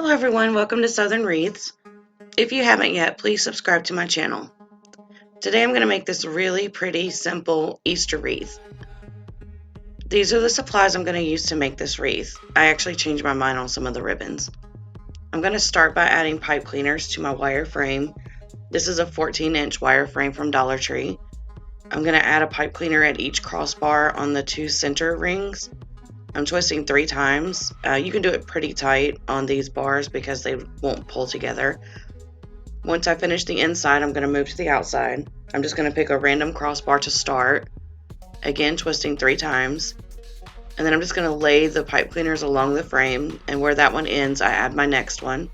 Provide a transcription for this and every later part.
Hello everyone, welcome to Southern Wreaths. If you haven't yet, please subscribe to my channel. Today I'm going to make this really pretty, simple Easter wreath. These are the supplies I'm going to use to make this wreath. I actually changed my mind on some of the ribbons. I'm going to start by adding pipe cleaners to my wire frame. This is a 14-inch wire frame from Dollar Tree. I'm going to add a pipe cleaner at each crossbar on the two center rings. I'm twisting 3 times. You can do it pretty tight on these bars because they won't pull together. Once I finish the inside, I'm going to move to the outside. I'm just going to pick a random crossbar to start. Again, twisting 3 times. And then I'm just going to lay the pipe cleaners along the frame, and where that one ends, I add my next one.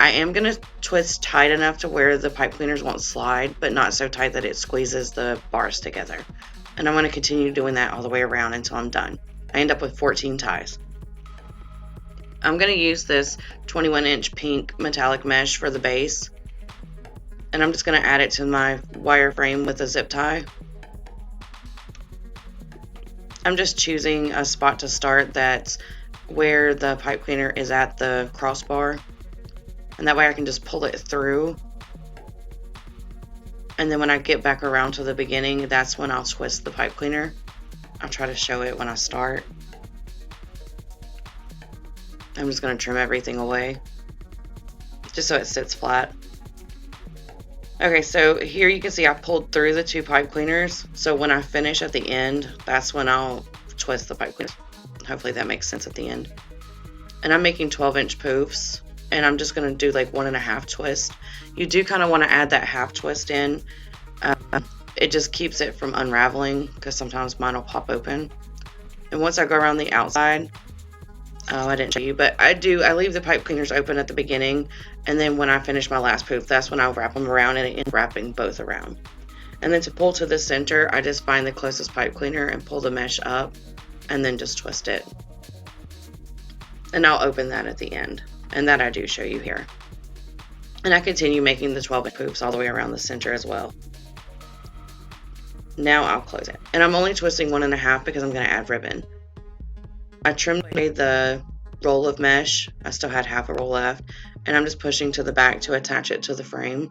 I am going to twist tight enough to where the pipe cleaners won't slide, but not so tight that it squeezes the bars together. And I'm going to continue doing that all the way around until I'm done. I end up with 14 ties. I'm going to use this 21-inch pink metallic mesh for the base. And I'm just going to add it to my wire frame with a zip tie. I'm just choosing a spot to start that's where the pipe cleaner is at the crossbar. And that way I can just pull it through. And then when I get back around to the beginning, that's when I'll twist the pipe cleaner. I'll try to show it when I start. I'm just going to trim everything away just so it sits flat. Okay, so here you can see I pulled through the 2 pipe cleaners. So when I finish at the end, that's when I'll twist the pipe cleaners. Hopefully that makes sense at the end. And I'm making 12-inch poofs, and I'm just going to do like 1.5 twist. You do kind of want to add that half twist in. It just keeps it from unraveling because sometimes mine will pop open. And once I go around the outside, I didn't show you, but I leave the pipe cleaners open at the beginning, and then when I finish my last poof, that's when I'll wrap them around, and end wrapping both around. And then to pull to the center, I just find the closest pipe cleaner and pull the mesh up, and then just twist it. And I'll open that at the end, and that I do show you here. And I continue making the 12-inch poofs all the way around the center as well. Now I'll close it. And I'm only twisting 1.5 because I'm going to add ribbon. I trimmed away the roll of mesh. I still had half a roll left. And I'm just pushing to the back to attach it to the frame.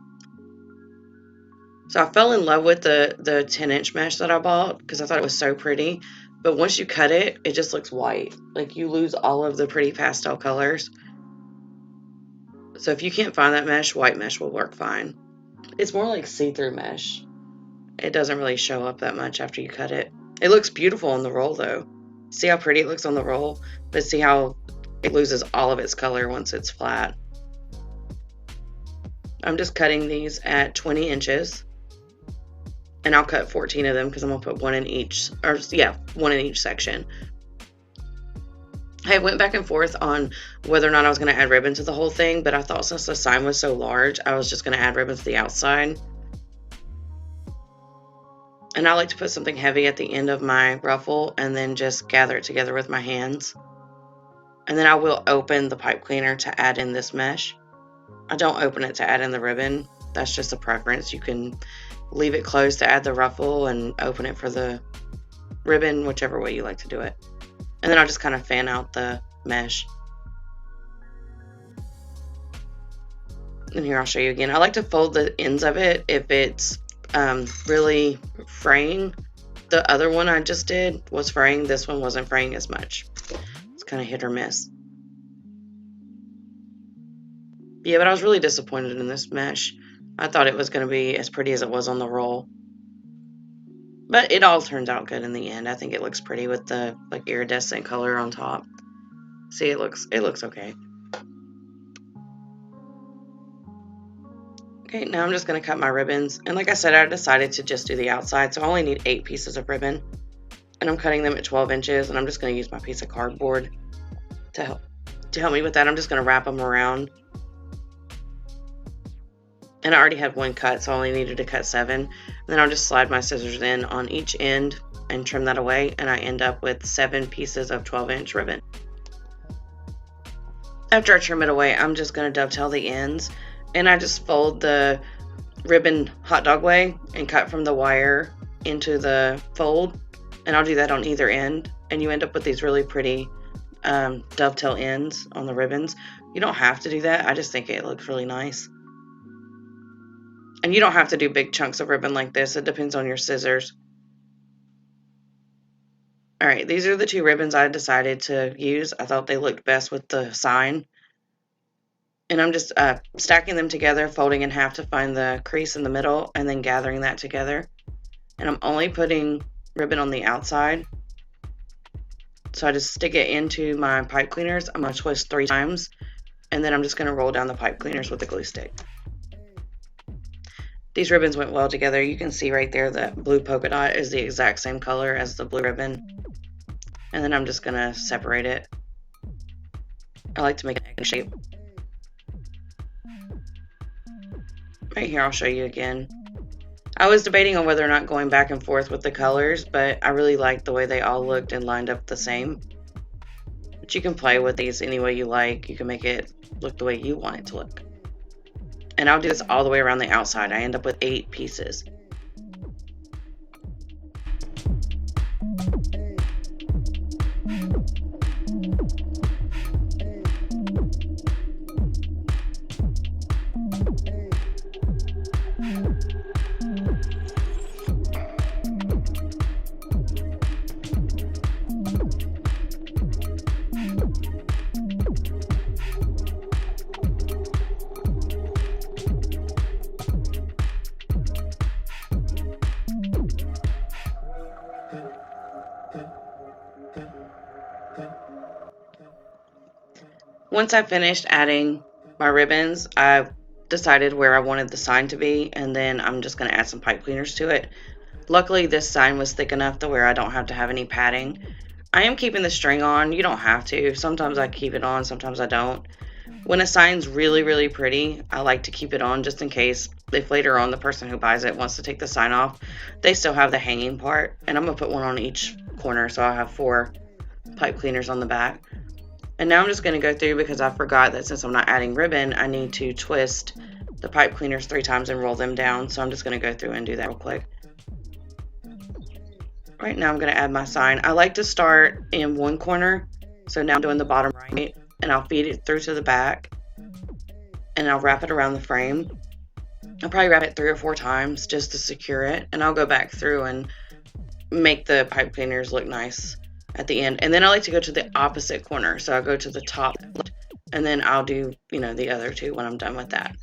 So I fell in love with the 10-inch mesh that I bought because I thought it was so pretty. But once you cut it, it just looks white. Like you lose all of the pretty pastel colors. So if you can't find that mesh, white mesh will work fine. It's more like see-through mesh. It doesn't really show up that much after you cut it. It looks beautiful on the roll though. See how pretty it looks on the roll? But see how it loses all of its color once it's flat. I'm just cutting these at 20 inches. And I'll cut 14 of them because I'm going to put one in each section. I went back and forth on whether or not I was going to add ribbon to the whole thing, but I thought since the sign was so large, I was just going to add ribbon to the outside. And I like to put something heavy at the end of my ruffle and then just gather it together with my hands. And then I will open the pipe cleaner to add in this mesh. I don't open it to add in the ribbon. That's just a preference. You can leave it closed to add the ruffle and open it for the ribbon, whichever way you like to do it. And then I'll just kind of fan out the mesh. And here I'll show you again. I like to fold the ends of it if it's really fraying. The other one I just did was fraying. This one wasn't fraying as much. It's kind of hit or miss. Yeah, but I was really disappointed in this mesh. I thought it was going to be as pretty as it was on the roll. But it all turns out good in the end. I think it looks pretty with the like iridescent color on top. See, it looks okay. Okay, now I'm just going to cut my ribbons. And like I said, I decided to just do the outside. So I only need 8 pieces of ribbon. And I'm cutting them at 12 inches. And I'm just going to use my piece of cardboard to help me with that. I'm just going to wrap them around. And I already had one cut, so I only needed to cut 7. And then I'll just slide my scissors in on each end and trim that away. And I end up with 7 pieces of 12-inch ribbon. After I trim it away, I'm just going to dovetail the ends. And I just fold the ribbon hot dog way and cut from the wire into the fold. And I'll do that on either end. And you end up with these really pretty dovetail ends on the ribbons. You don't have to do that. I just think it looks really nice. And you don't have to do big chunks of ribbon like this. It depends on your scissors. Alright, these are the two ribbons I decided to use. I thought they looked best with the sign. And I'm just stacking them together, folding in half to find the crease in the middle, and then gathering that together. And I'm only putting ribbon on the outside. So I just stick it into my pipe cleaners. I'm going to twist 3 times, and then I'm just going to roll down the pipe cleaners with a glue stick. These ribbons went well together. You can see right there that blue polka dot is the exact same color as the blue ribbon. And then I'm just going to separate it. I like to make an egg shape. Right here, I'll show you again. I was debating on whether or not going back and forth with the colors, but I really liked the way they all looked and lined up the same. But you can play with these any way you like. You can make it look the way you want it to look. And I'll do this all the way around the outside. I end up with 8 pieces. Once I finished adding my ribbons, I decided where I wanted the sign to be, and then I'm just going to add some pipe cleaners to it. Luckily, this sign was thick enough to where I don't have to have any padding. I am keeping the string on. You don't have to. Sometimes I keep it on, sometimes I don't. When a sign's really, really pretty, I like to keep it on just in case if later on the person who buys it wants to take the sign off, they still have the hanging part. And I'm going to put one on each corner, so I'll have 4 pipe cleaners on the back. And now I'm just going to go through, because I forgot that since I'm not adding ribbon, I need to twist the pipe cleaners 3 times and roll them down. So I'm just going to go through and do that real quick. Right now I'm going to add my sign. I like to start in one corner. So now I'm doing the bottom right, and I'll feed it through to the back. And I'll wrap it around the frame. I'll probably wrap it 3 or 4 times just to secure it. And I'll go back through and make the pipe cleaners look nice at the end. And then I like to go to the opposite corner. So I'll go to the top and then I'll do, the other 2 when I'm done with that.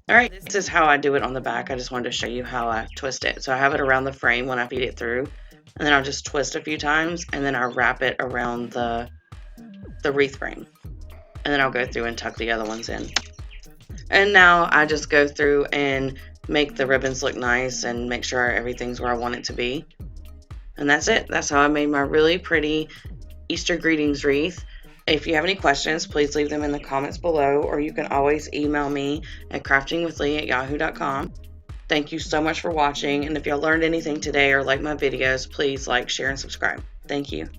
Alright, this is how I do it on the back. I just wanted to show you how I twist it. So I have it around the frame when I feed it through. And then I'll just twist a few times, and then I'll wrap it around the wreath frame. And then I'll go through and tuck the other ones in. And now I just go through and make the ribbons look nice and make sure everything's where I want it to be. And that's it. That's how I made my really pretty Easter greetings wreath. If you have any questions, please leave them in the comments below, or you can always email me at craftingwithlee@yahoo.com. Thank you so much for watching, and if y'all learned anything today or like my videos, please like, share, and subscribe. Thank you.